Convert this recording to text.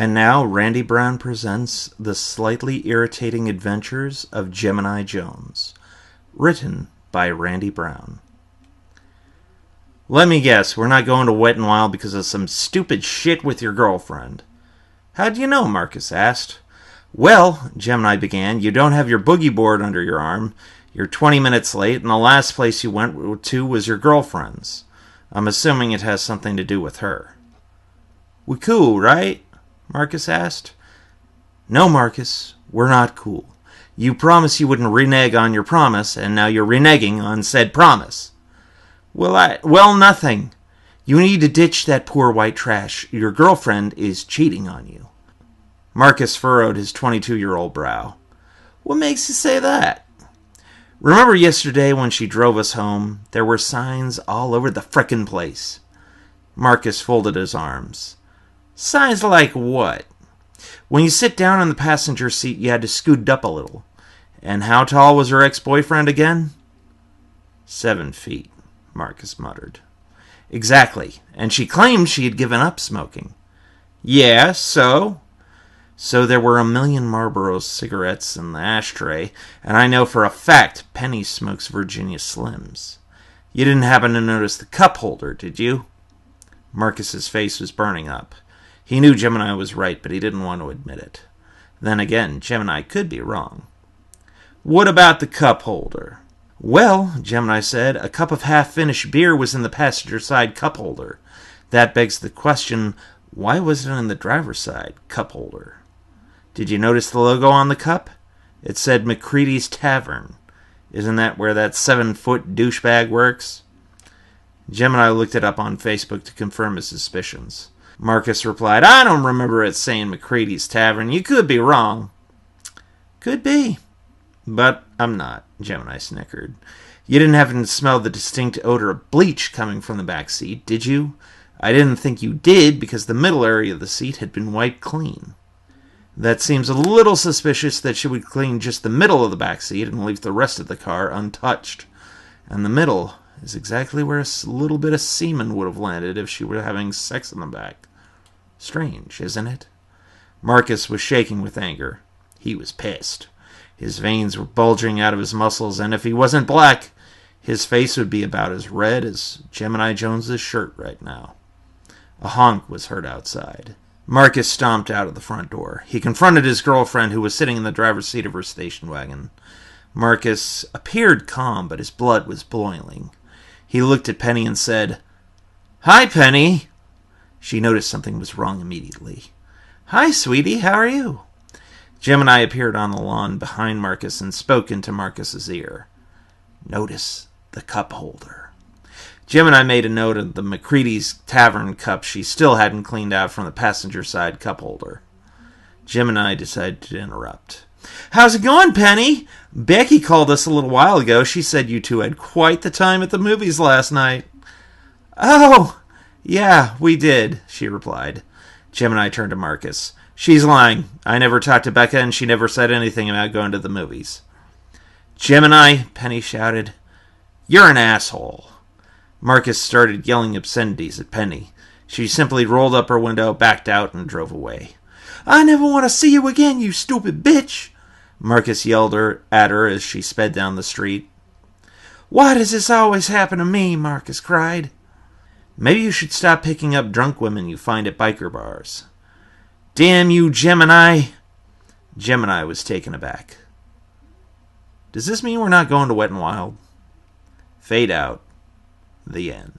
And now Randy Brown presents The Slightly Irritating Adventures of Gemini Jones, written by Randy Brown. Let me guess, we're not going to Wet n Wild because of some stupid shit with your girlfriend. How'd you know? Marcus asked. Well, Gemini began, you don't have your boogie board under your arm, you're 20 minutes late, and the last place you went to was your girlfriend's. I'm assuming it has something to do with her. We cool, right? Marcus asked. No, Marcus, we're not cool. You promised you wouldn't renege on your promise, and now you're reneging on said promise. Well, nothing. You need to ditch that poor white trash. Your girlfriend is cheating on you. Marcus furrowed his 22-year-old brow. What makes you say that? Remember yesterday when she drove us home? There were signs all over the frickin' place. Marcus folded his arms. Signs like what? When you sit down in the passenger seat, you had to scoot up a little. And how tall was her ex-boyfriend again? 7 feet, Marcus muttered. Exactly, and she claimed she had given up smoking. Yeah, so? So there were 1,000,000 Marlboro cigarettes in the ashtray, and I know for a fact Penny smokes Virginia Slims. You didn't happen to notice the cup holder, did you? Marcus's face was burning up. He knew Gemini was right, but he didn't want to admit it. Then again, Gemini could be wrong. What about the cup holder? Well, Gemini said, a cup of half-finished beer was in the passenger side cup holder. That begs the question, why was it in the driver's side cup holder? Did you notice the logo on the cup? It said McCready's Tavern. Isn't that where that 7-foot douchebag works? Gemini looked it up on Facebook to confirm his suspicions. Marcus replied, I don't remember it saying McCready's Tavern. You could be wrong. Could be. But I'm not, Gemini snickered. You didn't happen to smell the distinct odor of bleach coming from the back seat, did you? I didn't think you did because the middle area of the seat had been wiped clean. That seems a little suspicious that she would clean just the middle of the back seat and leave the rest of the car untouched. And the middle is exactly where a little bit of semen would have landed if she were having sex in the back. Strange, isn't it? Marcus was shaking with anger. He was pissed. His veins were bulging out of his muscles, and if he wasn't black, his face would be about as red as Gemini Jones's shirt right now. A honk was heard outside. Marcus stomped out of the front door. He confronted his girlfriend, who was sitting in the driver's seat of her station wagon. Marcus appeared calm, but his blood was boiling. He looked at Penny and said, Hi, Penny. She noticed something was wrong immediately. Hi, sweetie, how are you? Gemini appeared on the lawn behind Marcus and spoke into Marcus's ear. Notice the cup holder. Gemini made a note of the McCready's Tavern cup she still hadn't cleaned out from the passenger side cup holder. Gemini decided to interrupt. How's it going, Penny? Becky called us a little while ago. She said you two had quite the time at the movies last night. Oh, yeah, we did, she replied. Gemini turned to Marcus. She's lying. I never talked to Becca, and she never said anything about going to the movies. Gemini, Penny shouted. You're an asshole. Marcus started yelling obscenities at Penny. She simply rolled up her window, backed out, and drove away. I never want to see you again, you stupid bitch, Marcus yelled at her as she sped down the street. Why does this always happen to me? Marcus cried. Maybe you should stop picking up drunk women you find at biker bars. Damn you, Gemini! Gemini was taken aback. Does this mean we're not going to Wet n Wild? Fade out. The end.